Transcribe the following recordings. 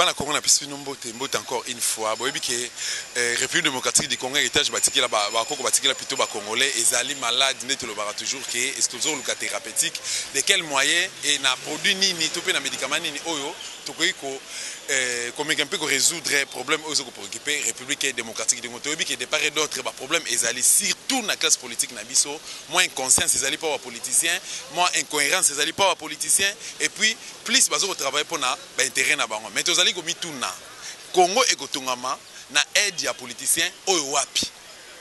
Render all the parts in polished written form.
bana Congo na pisi mbote encore une fois boyebi ke République démocratique du Congo héritage batikela ba koko batikela plutôt ba congolais ezali malade net le bara toujours que est toujours le cas thérapeutique de quel moyen et na produit nini to pe na médicament nini oyo to ko comme un peu résoudre problème aux préoccupés République démocratique du Congo toyebi ke de part et d'autre ba problème ezali surtout na classe politique na biso moins inconscience ezali pas ba politiciens moins incohérence ezali pas ba politiciens et puis plus bazo travailler pour na ba intérêt na bango mais tozali komi tuna Congo ekotungama na aide ya politicien oyo wapi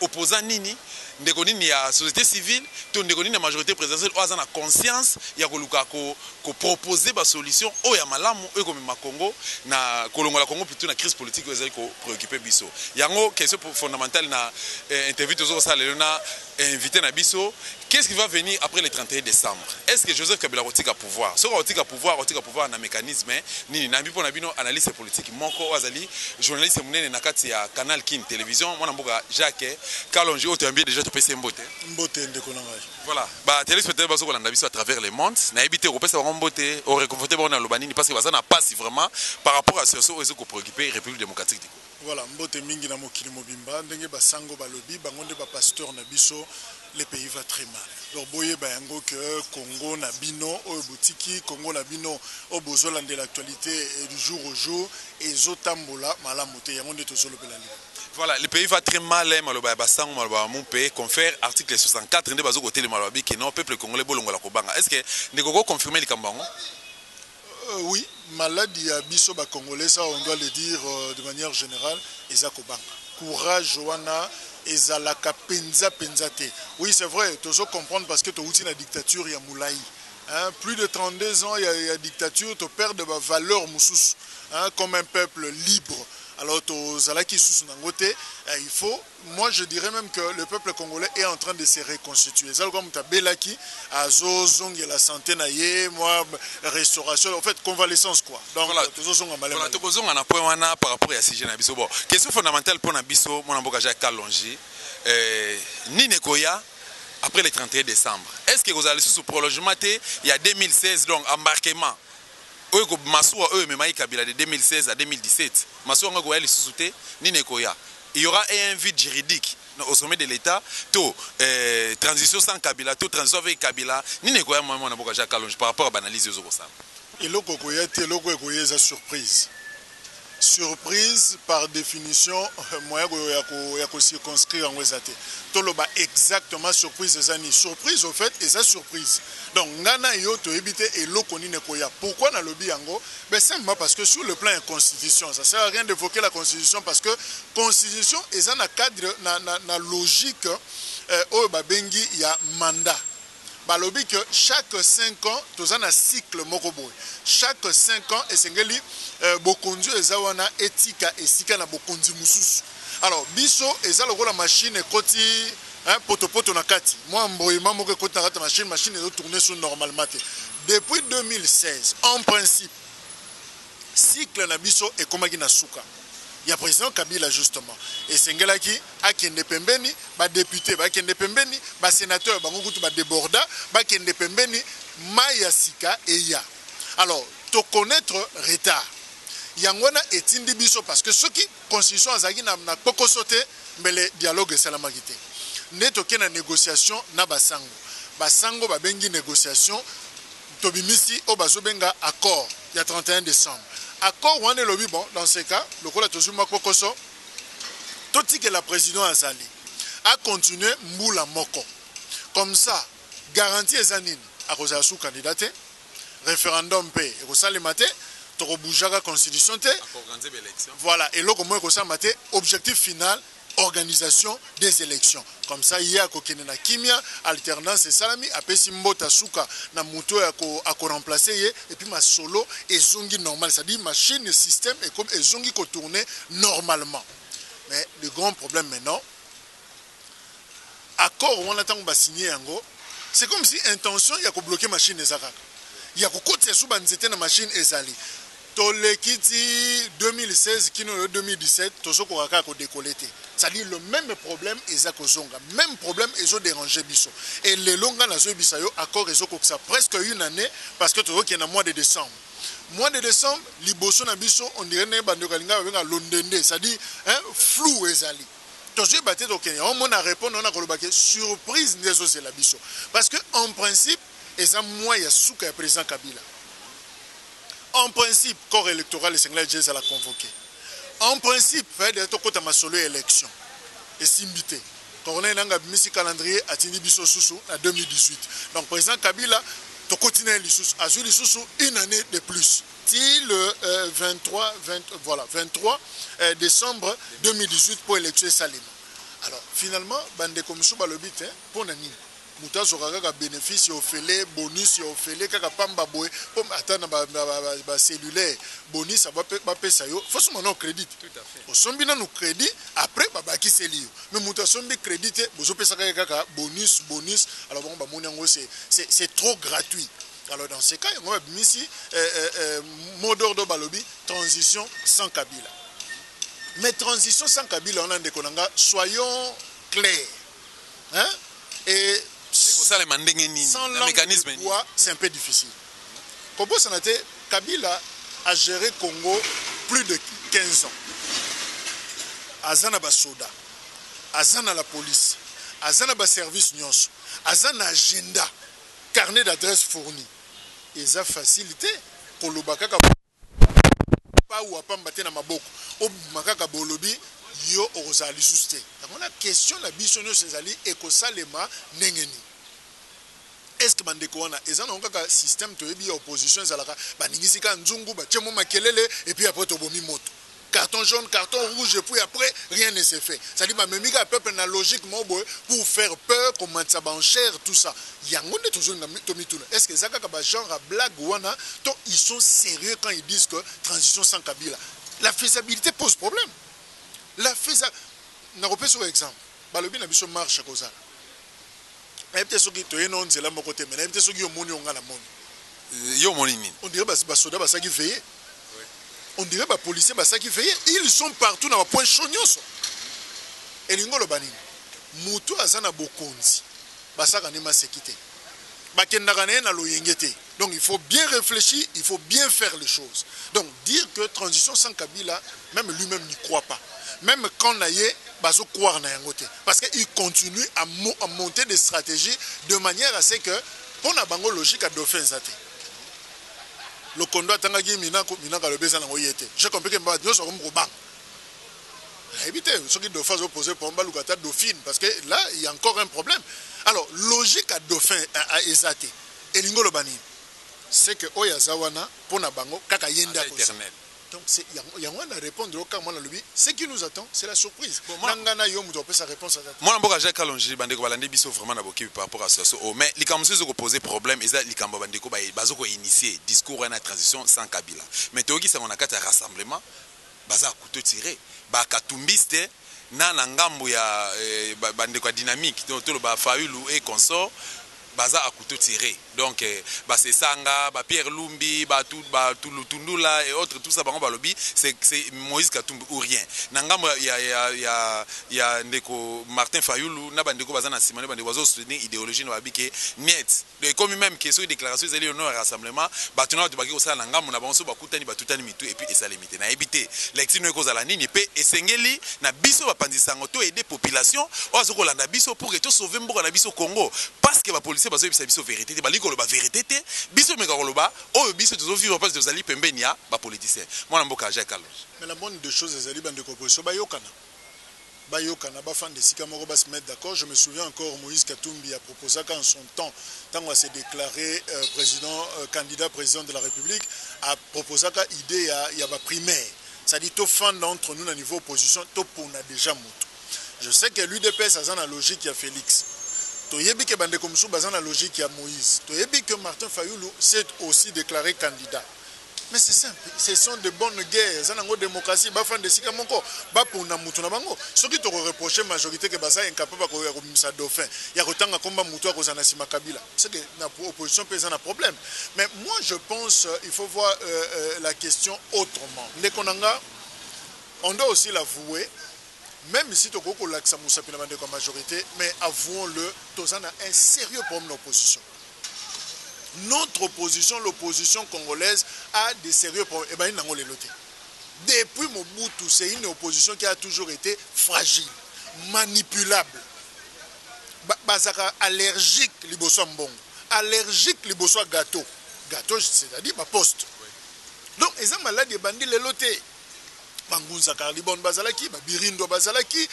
opposant nini ndeko nini ya société civile to ndeko nini ya majorité présidentielle oyo aza na conscience ya koluka ko proposer ba solution oyo ya malamu oyo komema Congo na kolongola Congo plutôt na crise politique oyo ezali ko préoccuper biso yango question fondamentale na interview tozo ça lelo na invité na biso qu'est-ce qui va venir après le 31 décembre est-ce que Joseph Kabila otika pouvoir so otika pouvoir na mécanisme nini na mbipo na bino analyse politique moko azali journaliste munene na kati ya Canal King télévision mwana mboka Jacques Kalonji otambie déjà topese mbote ndeko na ngai voilà ba téléspectateurs baso kolanda biso à travers le monde na ebité kopesa ba mbote o réconforter ba na lobanini parce que baza na passe vraiment par rapport à ce ozo ko préoccuper République démocratique du Congo. Voilà, mbote mingi na mokili mobimba ndenge basango balobi bangonde ba pasteur na biso le pays va très mal. Donc boye ba yango que Congo na bino o boutique Congo na bino o bozola de l'actualité du jour au jour et zotambola malamu te yango nde tozolo pelali. Voilà, le pays va très mal, maloba basango maloba mon pays confère article 64 ndé bazo côté le maloba qui non peuple congolais bolongola kobanga. Est-ce que ndeko confirmer le kambango? Oui, maladie à biso ba congolais ça on doit le dire de manière générale ezakobanga. Courage Joana ezalaka penza te. Oui, c'est vrai, tu dois comprendre parce que tu as la dictature ya Moulaï. Hein, plus de 32 ans il y a dictature, tu perds de valeur moussous comme un peuple libre. Alors, il faut, moi je dirais même que le peuple congolais est en train de se reconstituer. C'est comme Belaki, Azozong et la santé, moi, restauration, en fait, convalescence quoi. Donc, voilà, on a un point par rapport à ce sujet. Bon, question fondamentale pour Nabiso, mon amboka Jacques Kalonji, Nine Koya, après le 31 décembre. Est-ce que vous allez sous prolongement, il y a 2016, donc embarquement? Kabila de 2016 à 2017. Il y aura un vide juridique au sommet de l'État. Transition sans Kabila, transition avec Kabila. Par rapport à l'analyse de Zorosan. Et le surprise. Surprise par définition, moi je circonscrire en Wesate. Toloba exactement surprise des années. Surprise au fait, et ça surprise. Donc ngana yo to éviter et lokoni nekoya. Pourquoi na lobby ango? Ben simplement parce que sur le plan de la constitution, ça sert à rien d'évoquer la constitution parce que constitution est un cadre na logique au babengi il y a mandat. Balobi que chaque 5 ans, tu as un cycle mokoboy. Chaque 5 ans, et c'est bokondu ezawana etika et sika na bokondu mususu. Alors, biso ezalo la machine koti poto na kati. Moi mboyima moko koti na kati machine est tourner sur normalement. Depuis 2016, en principe, cycle na biso et komaki na suka. Il y a président Kabila justement. Et Sengelaki, Akende Pembeni, député, Akende Pembeni, sénateur, Bangokutu, Deborda, Akende Pembeni, Maya Sika et Ya. Alors, te connaître retard. Yangwana est indibiso parce que ceux qui constitution Azagi n'a pas sauté, mais le dialogue est salamagité. Neto na négociation na basango. Basango babengi négociation. Tobimisi o bazobenga accord. Il y a 31 décembre. Accord ou le lobby, bon, dans ce cas, le col a toujours Makokoso, tout que la présidente Azali a continué Moula Moko. Comme ça, garantie les anines à Rosassou candidaté, référendum paix, et Rosal maté, Toroboujaga constitution té. Voilà, et là, comme ça maté, objectif final, organisation des élections. Comme ça, il y a na kimia, alternance et salami, après Simbota Souka, na muto à remplacer, et puis ma solo et zongi normal. C'est-à-dire machine, système, et comme et zongi ko tourner normalement. Mais le grand problème maintenant, accord où on attend qu'on va signer ango, c'est comme si intention, il y a bloquer machine et zakaka. Il y a côté sous banzete na machine et zali. Tolekiti 2016 kino 2017 tozoko kaka ko décolleté. C'est-à-dire le même problème ezako zonga, même problème ezo déranger biso. Et les longa na zo bisayo accord ezoko ça presque une année parce que tozoko na mois de décembre. mois de décembre liboso na biso on dirait ne bande kalinga benga londende, c'est-à-dire flou ezali. Tozwe baté to Kenya on mona répondre on a kolobake surprise ndezo c'est la biso parce que en principe eza moi ya suka ya président Kabila. En principe corps électoral le Sénégal Jazz l'a convoqué. En principe fait de to kota masolo élection et simbité. Corneille nanga bimisi calendrier atindi biso susu en 2018. Donc président Kabila to continuer l'issous azuli susu une année de plus. Si le 23 décembre 2018 pour élection Salima. Alors finalement bande commission balobite pour nani muta sokaka bénéfice au félé bonus au félé kaka pamba boy pour atteindre ba cellulaire bonus ba pesa yo faut son crédit tout à fait au sombi na no crédit après ba ki selio mais muta sombi crédit bozo pesa kaka bonus alors bon ba monango c'est trop gratuit. Alors dans ces cas on va ici mot d'ordre balobi transition sans Kabila. Mais transition sans Kabila on a ndekonanga soyons clairs. Hein? Et sans le mécanisme, c'est un peu difficile. Kobo Sanate, Kabila a géré Congo plus de 15 ans. Azana ba soda, Azana la police, Azana ba service nyons, Azana agenda, carnet d'adresse fourni. Et ça facilité pour le bakaka pas ou pas mbaté na maboko, au makaka bolobi yo ozali susté. Donc on a question la bisonyo sezali ekosalema nengeni. Est-ce que bandeko wana ezana onka système to yebi opposition ezalaka baningisi ka nzungu ba tchemo makelele et puis après to bomi moto. Carton jaune, carton rouge et puis après rien ne s'est fait. Ça dit ma memika peuple na logiquement pour faire peur comment ça en cher tout ça. Yango ne toujours na tomituna. Est-ce que zaka ba genre blague wana to ils sont sérieux quand ils disent que transition sans Kabila. La faisabilité pose problème. La faisabilité na repère sur exemple. Balobi na biso marche koza. Peut-être ce qui te non c'est là mon côté mais peut-être ce qui au moni on a la moni. Yo moni min. On dirait ba soda ba ça qui veille. On dirait que les policiers qui veillent, ils sont partout dans le point chonyoso. Et l'ingolo bani, mutu azana bokonzi, basaka nema sekite. Bakendagane na loyengete. Donc il faut bien réfléchir, il faut bien faire les choses. Donc dire que transition sans Kabila, même lui-même n'y croit pas. Même quand naye, baso croire na yangote. Parce qu'il continue à monter des stratégies de manière à ce que, pour na bango logique à dauphin zate. Le Kondo Tangagi Minako le Bézan en Oyete. J'ai compris que nous sommes au banc. Évitez, ceux qui doivent faire opposer pour un Lugata Dauphine, parce que là, il y a encore un problème. Alors, logique à Dauphin, à Ezate, et Lingolo Bani, c'est que Oyazawana, pour Nabango, Kakayenda éternel. Donc, il y a un à répondre au cas où ce qui nous attend, c'est la surprise. Nangana Yom doit sa réponse à ça. Moi, je suis calongé, Bandeko Balande Bisso vraiment d'aboquer par rapport à ça. Mais les Camerounais ont posé problème, et ça, les Camerounais Bandeko Bazoko initié discours à la transition sans Kabila. Mais Togi, c'est mon acte rassemblement, Baza couteau tiré, Bakatumbiste, Nanangambo ya Bandeko dynamique, tout le Bafaulu et consort. Baza à couteau tiré. Donc, c'est Sanga, Pierre Lumbi, Tulutundula et autres, tout ça, c'est Moïse Katumbi ou rien. Nangam, il y a Ndeko Martin Fayoulou, Nabandeko Bazana Simone, Bandeko soutenir idéologie Nababike, Niet. Comme même que sur les déclarations, ils ont un rassemblement, Batuna de Bagé au Sala Nangam, on a besoin de Bakutani, Batutani Mitu, et puis et ça limité. Na évité. L'exil ne cause à la ligne, et Sengeli, na biso, Bapandisangoto, et des populations, Oazoko Landa biso, pour que tout sauver Mboka Biso Congo. Parce que la police, parce que biso vérité, la vérité, biso megakoloba, oh biso tu vivre parce que vous allez pembenia, ba politicien. Moi na mboka Jacques Kalonge. Mais la bonne des choses, les alibans de composition, bayokana, ba fan de Sikamoro ba se mettre d'accord. Je me souviens encore Moïse Katumbi a proposé qu'en son temps, quand on s'est déclaré candidat président de la République, a proposé qu'une idée il y a ba primaire. Ça dit tout fan d'entre nous à niveau opposition, tout pour on a déjà moto. Je sais que l'UDPS a une logique qui a Félix. Toyebi que bande comme ça la logique à Moïse. Toyebi que Martin Fayoulou s'est aussi déclaré candidat. Mais c'est simple, ce sont de bonnes guerres. Ça n'a pas de démocratie. Bafan de sika monko. Ba pour na mutu na bango. Ce qui te reproché majorité que basa incapable de comme ça dauphin. Il y a autant combat mutu à cause de Sima Kabila. C'est que la opposition pèse un problème. Mais moi je pense il faut voir la question autrement. Ndekonanga, on doit aussi l'avouer. Même si tu as l'accent comme majorité, mais avouons-le, tu as un sérieux problème d'opposition. Notre opposition, l'opposition congolaise, a des sérieux problèmes. Et bien, il n'a pas les lotés. Depuis Mobutu, c'est une opposition qui a toujours été fragile, manipulable. Bazaka allergique liboso mbongo, allergique liboso gâteau. Gâteau, c'est-à-dire ma poste. Donc, ils ont malade bandi les lotés. Bangunza Karlibon Bazalaki, Birindo Bazalaki,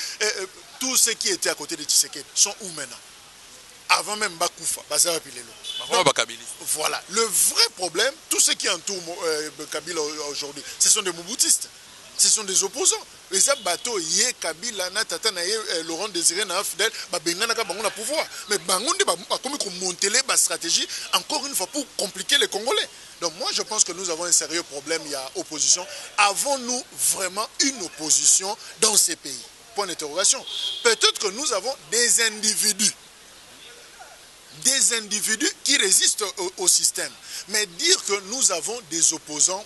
tous ceux qui étaient à côté de Tshisekedi sont où maintenant? Avant même Bakoufa, Bazara Pilelo. Voilà. Le vrai problème, tous ceux qui entourent Kabila aujourd'hui, ce sont des Mobutistes. Ce sont des opposants. Et ça, bateau, yé, Kabila, Natata, Laurent Désiré, Fidel, Bengana, Bangon pouvoir. Mais Bangon, comme monter les stratégies, encore une fois, pour compliquer les Congolais. Donc moi, je pense que nous avons un sérieux problème. Il y a opposition. Avons-nous vraiment une opposition dans ces pays? Point d'interrogation. Peut-être que nous avons des individus qui résistent au système. Mais dire que nous avons des opposants,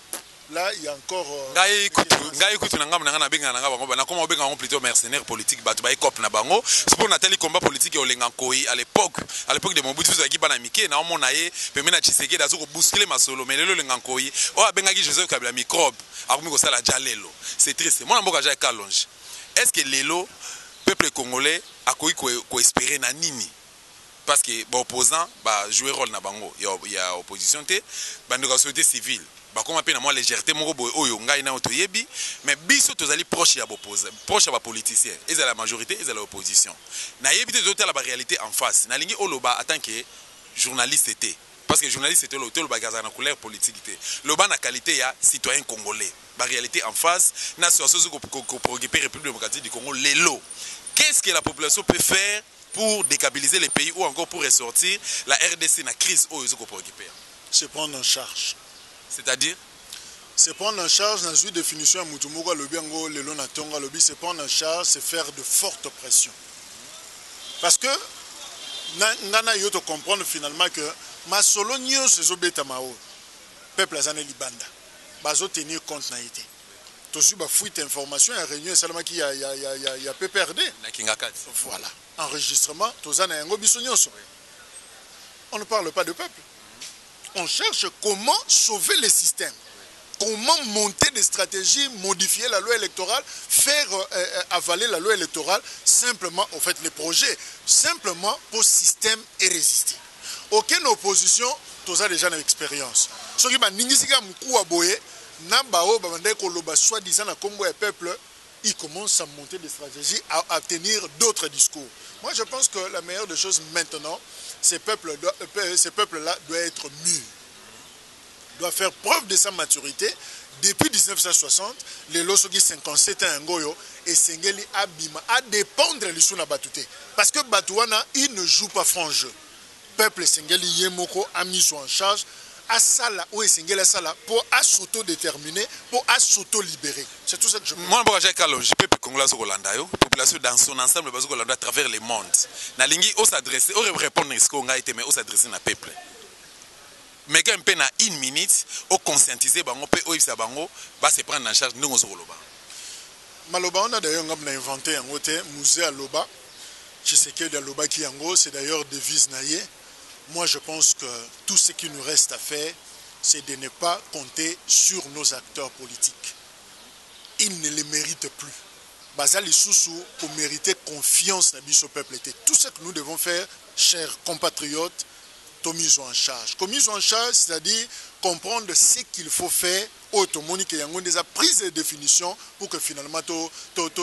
là, il y a encore... plutôt mercenaires politiques, c'est pour Nathalie combat politique à l'époque de Mobutu, c'est triste. Est-ce que le peuple congolais a espéré na nini? Parce que les opposants jouent rôle na bango, il y a opposition té, bande la société civile. Comme appelle moi légèreté moko boy oyo ngai na otoyebi, mais biso tozali proche ya opposant, proche ya politicien, ils ont la majorité, ils ont l'opposition. Na yebi te la réalité en face. Na lingi oloba en tant que journaliste était. Parce que journaliste c'était l'auteur le na couleur politique était. Loba na qualité ya citoyen congolais. La réalité en face, na situation ko préoccuper République démocratique du Congo lelo. Qu'est-ce que la population peut faire pour déstabiliser les pays ou encore pour ressortir la RDC dans la crise où ils ont préoccupé? C'est prendre en charge. C'est-à-dire? C'est prendre en charge dans une définition à Moutoumouga, le biango, le lonatonga, le c'est prendre en charge, c'est faire de fortes pressions. Parce que, nana yoto comprendre finalement que ma solo nyo se zobeta mao, peuple azane libanda, bazo tenir compte na été. Tosu ba fuite information et réunion seulement qui y a PPRD. Voilà. Enregistrement, tozana yango biso nyonso. On ne parle pas de peuple. On cherche comment sauver le système. Comment monter des stratégies, modifier la loi électorale, faire avaler la loi électorale, simplement, en fait, les projets, simplement pour le système et résister. Aucune opposition, tout ça déjà dans l'expérience. Ce qui m'a ningisika moukou boye, nambao babande koloba soi-disant na kombo et peuple, ils commencent à monter des stratégies, à tenir d'autres discours. Moi, je pense que la meilleure des choses maintenant, ces peuples-là doivent être mûrs, doivent faire preuve de sa maturité. Depuis 1960, les Losogi 57 ans Ngoyo et Sengeli Abima à dépendre de l'issue na Batouté. Parce que Batouana, il ne joue pas franc jeu. Peuple Sengeli Yemoko a mis en charge à Sala ou Sengeli Sala pour s'autodéterminer, pour s'auto-libérer. C'est tout ça que je pense. Moi, je peux congolais au Rwanda, la population dans son ensemble à travers le monde. Nalingi on s'adresse, on répondre à ce qu'on a été, mais on s'adresse au peuple. Mais quand on a une minute, on conscientiser bango pe o ibisa bango va se prendre en charge nous au Loba. Maloba on a d'ailleurs inventé un hôtel musée à Loba. Tshisekedi à Loba qui yango, c'est d'ailleurs devise naïe. Moi je pense que tout ce qui nous reste à faire, c'est de ne pas compter sur nos acteurs politiques. Ils ne les méritent plus. Bazali Soussou pour mériter confiance dans le peuple. Tout ce que nous devons faire, chers compatriotes, mise en charge. Mise en charge, c'est-à-dire comprendre ce qu'il faut faire au Tomoni qui y a des prises de définition pour que finalement to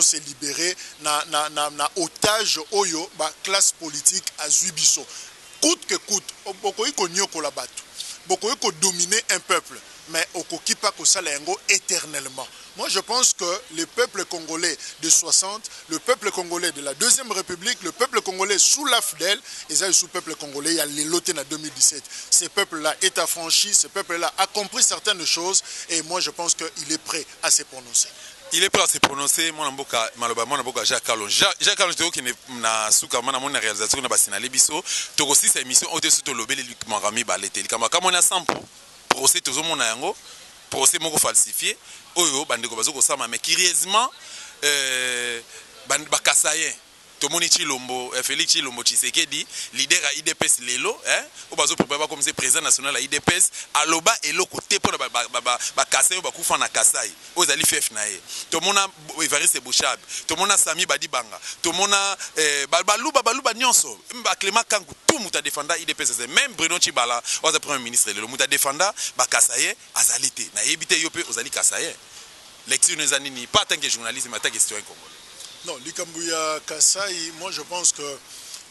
se libérer na otage oyo ba classe politique à Zubiso. Coûte que coûte, bokoyi ko nyoko la batu. Bokoyi ko dominer un peuple, mais okoki pas ko salengo éternellement. Moi, je pense que le peuple congolais de 60, le peuple congolais de la Deuxième République, le peuple congolais sous l'AFDEL, et ça, sous le peuple congolais, il y a l'éloté en 2017. Ce peuple-là est affranchi, ce peuple-là a compris certaines choses, et moi, je pense qu'il est prêt à se prononcer. Il est prêt à se prononcer. Mon amboka Jacques Kalon. Jacques Kalon, je dis que na souka mana mon réalisation na basina lebiso. To aussi cette émission au-dessus de l'obéli Luc Marami balete. Comme on a 100 procès tout le monde yango. Procès moko falsifié oyo bandeko bazoko sama mais curieusement bakasayen tomoni Chilombo Félix Chilombo Tshisekedi leader à IDPS lelo hein o bazo préparer comme c'est président national à IDPS aloba eloko te pour ba Kasai ba kufa na Kasai ozali fef na ye tomona Evariste Bouchab tomona Sami Badibanga tomona baluba nyonso ba Clément Kangu tout muta défenda IDPS même Bruno Tshibala oza premier ministre lelo muta défenda ba Kasai azalite na yebite yope ozali Kasai lecture nous anini pas tant que journaliste mais tant que citoyen congolais. Non, Likambouya Kasai, moi je pense que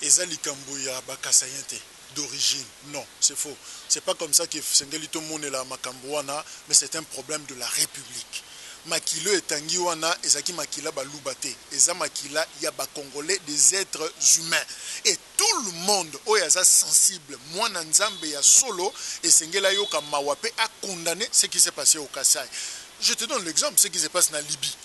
Eza Likambouya Bakasayente d'origine. Non, c'est faux. C'est pas comme ça que Sengelito Monde la Makambouana, mais c'est un problème de la République. Makilo et Tangiwana, Ezaki Makila Baloubate, Eza Makila, Yaba Congolais, des êtres humains. Et tout le monde, Oyaza sensible, moi Nanzambe ya solo, et Sengela Yoka Mawape a condamné ce qui s'est passé au Kasai. Je te donne l'exemple, ce qui se passe en Libye.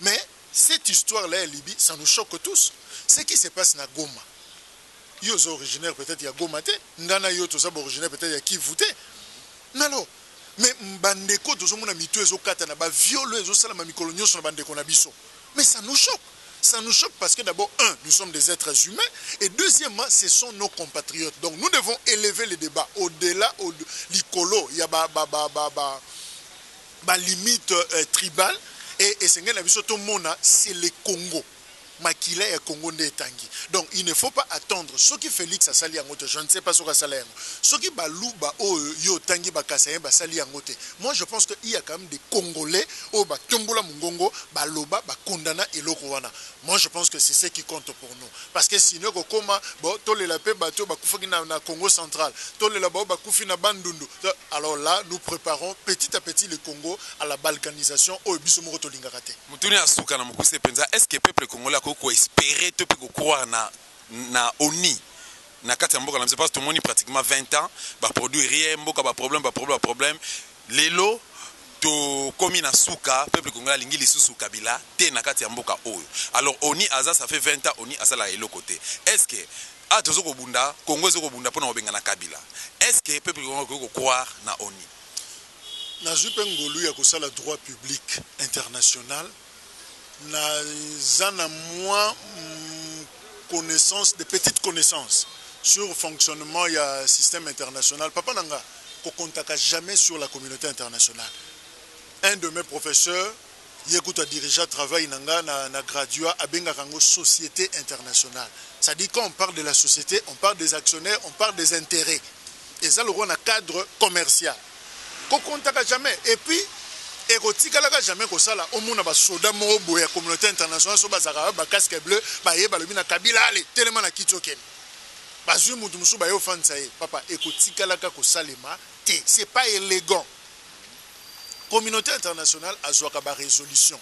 Mais cette histoire-là en Libye, ça nous choque tous. Ce qui se passe na Goma. Yo sont originaires peut-être ya Goma te, ngana yo to originaire peut-être ya Kivu te. Nalo. Mais bandeko to mona mitu ezo kata na ba violo ezo sala ma mikolo nyonso na bandeko na biso. Mais ça nous choque. Ça nous choque parce que d'abord, un, nous sommes des êtres humains, et deuxièmement, ce sont nos compatriotes. Donc nous devons élever les débats au-delà, l'icolo, il y a limite tribale, et c'est le Congo. Makila et Congo Tangi. Donc il ne faut pas attendre ce qui Félix a sali angote. Je ne sais pas ce que ça l'est. Ce qui balouba o yo tangi bakasaye ba sali angote. Moi je pense qu'il y a quand même des Congolais au ba tombola mungongo baloba ba kondana eloko wana. Moi je pense que c'est ce qui compte pour nous. Parce que sinon koma bo tole la paix bato ba kufaki na Congo central. Tole la ba kufi na Bandundu. Alors là nous préparons petit à petit le Congo à la balkanisation au biso moko to lingakate. Mutuni asuka na mukuse penza est-ce que peuple congolais ko espérer te peut croire na ONI na kati ya mboka na parce que tout le monde pratiquement 20 ans ba produire rien mboka ba problème lelo to komi na suka peuple congolais lingi lisusu kabila te na kati ya mboka oyo alors ONI aza ça fait 20 ans ONI asala elo côté est-ce que tozo ko bunda Congo zo ko bunda pona obenga na kabila est-ce que peuple congolais ko croire na ONI na jupe ngolu ya kosala droit public international na moins connaissance, des petites connaissances sur le fonctionnement du système international. Papa Nanga, qu'on ne contacte jamais sur la communauté internationale. Un de mes professeurs, Yekuta dirigea travail na graduat à Bengarango Société internationale. Ça dit quand on parle de la société, on parle des actionnaires, on parle des intérêts. Et ça, le roi, un cadre commercial. Qu'on ne contacte jamais. Et puis, et kotikalaka jamais ko sala omona ba soda mo boya communauté internationale so bazaka ba casque bleu ba yeba lobi na kabila ale tellement na kitokene bazui mutu musu ba yo fansa ye papa e kotikalaka ko salema te c'est pas élégant communauté internationale azwaka ba résolution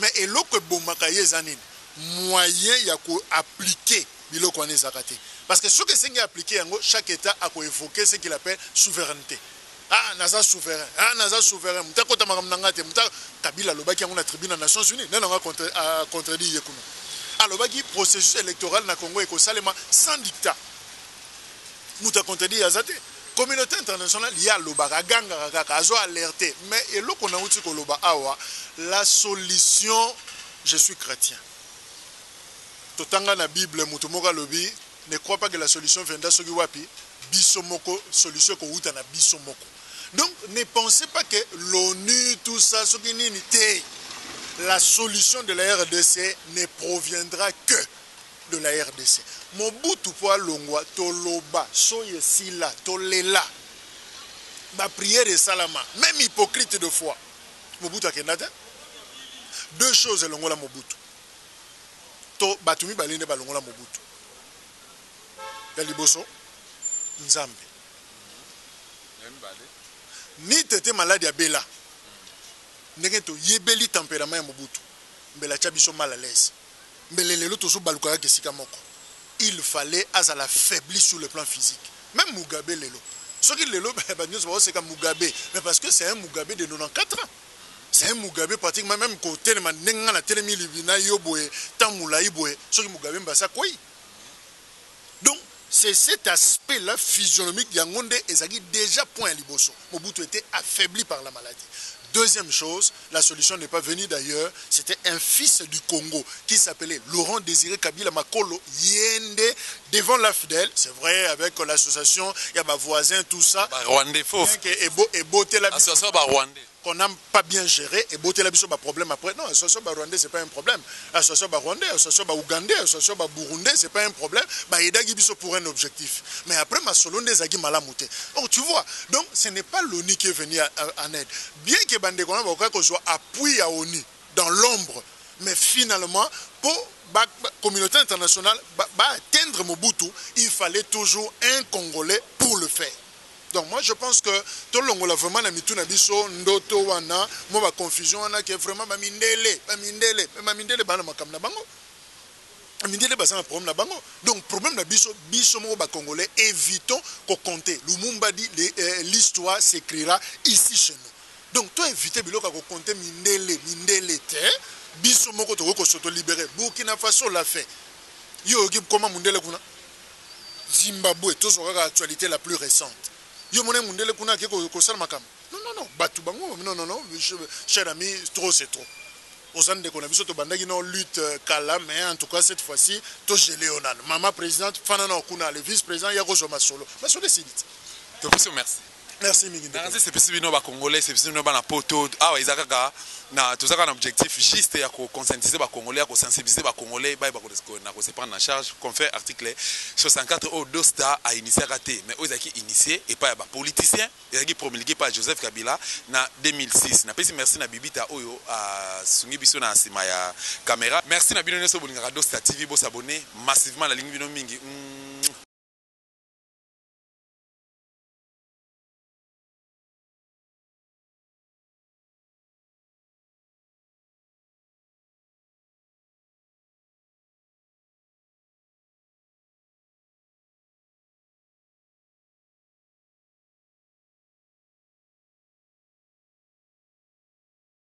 mais eloko bomaka ye zanine moyen ya ko appliquer biloko ane zakate parce que ce que c'est appliquer yango chaque état a ko évoquer ce qu'il appelle souveraineté. Ah, naza souverain. Ah, naza souverain. Muta kota makamnangate. Muta Kabila lobaki yango na tribune des Nations Unies. Nana nga contredit yekuno. Alobaki processus électoral na Congo eko salema sans dictat. Muta contredit yazate. Communauté internationale ya lobaka ganga kaka azo alerté. Mais eloko na uti ko loba awa la solution je suis chrétien. Totanga na Bible mutu moka lobi ne crois pas que la solution viendra soki wapi bisomoko solution ko uta na bisomoko. Donc, ne pensez pas que l'ONU, tout ça, ce qui n'est la solution de la RDC ne proviendra que de la RDC. Mobutu po longwa toloba soye sila tolela. Ma prière est salama, même hypocrite de foi. Mobutu akenata. Deux choses longola Mobutu. To batumi balinde balongola Mobutu. Ya liboso Nzambe. Ni tete malade ya bela. Ndenge to yebeli tempérament ya Mobutu. Mbela chabiso mal à l'aise. Mbele lelo tozo baluka kesika moko. Il fallait azala faibli sur le plan physique. Même Mugabe lelo. Ce qui lelo ba nyoso c'est comme Mugabe, mais parce que c'est un Mugabe de 94 ans. C'est un Mugabe pratiquement même côté le manenga na telemi libina yoboe tamula iboe. Ce qui Mugabe mbasa koi. Donc c'est cet aspect-là physionomique d'Yangonde Ezagi déjà point à Liboso. Mobutu était affaibli par la maladie. Deuxième chose, la solution n'est pas venue d'ailleurs, c'était un fils du Congo qui s'appelait Laurent Désiré Kabila Makolo Yende devant l'AFDEL, c'est vrai, avec l'association, il y a ma voisin, tout ça. Rwandais faux. Et beauté la association Rwandais. Qu'on n'a pas bien géré et beauté la biso problème après. Non, l'association Rwandais, c'est pas un problème. L'association Rwandais, l'association Ougandais, l'association Burundais, c'est pas un problème. Bah, il y a pour un objectif. Mais après, ma solo des agi malamouté. Oh, tu vois, donc ce n'est pas l'ONU qui est venu en aide. Bien que Bandekona va soit appuyé à ONU dans l'ombre, mais finalement, pour la communauté internationale atteindre Mobutu, il fallait toujours un Congolais pour le faire. Donc moi je pense que tout le monde vraiment na mitu na biso ndoto wana mo ba confusion wana que vraiment ba mindele bana makam na bango mindele ba ça problème na bango. Donc problème na biso mo ba congolais, évitons qu'on compte. Lumumba dit l'histoire s'écrira ici chez nous. Donc toi éviter biloko ko compter mindele te biso moko to ko s'auto libérer. Burkina Faso l'a fait. Yo comment mindele kuna Zimbabwe tout sur l'actualité la plus récente. Yo moné mundele kuna ke ko sala makam. Non, batu bango non, cher ami, trop c'est trop. Aux années de Konabiso to bandaki non lutte kala, mais en tout cas cette fois-ci to gelé onan. Maman présidente Fanana Okuna, le vice-président Yako Zoma Solo. Mais sur les sites. Merci. Merci Miguel. C'est possible nos Congolais, c'est possible nos bana poto. Ah ouais, Izakaka na tout ça un objectif juste ya ko conscientiser ba Congolais, ko sensibiliser ba Congolais, ba ko se prendre en charge. Qu'on fait article 64 au Dosta a initié raté, mais aux qui initié et pas ba politicien, et qui promulgué par Joseph Kabila na 2006. Na pesi merci na Bibita Oyo a sungi biso na sima ya caméra. Merci na bino nyoso bolinga Dosta TV bo s'abonner massivement la ligne bino mingi.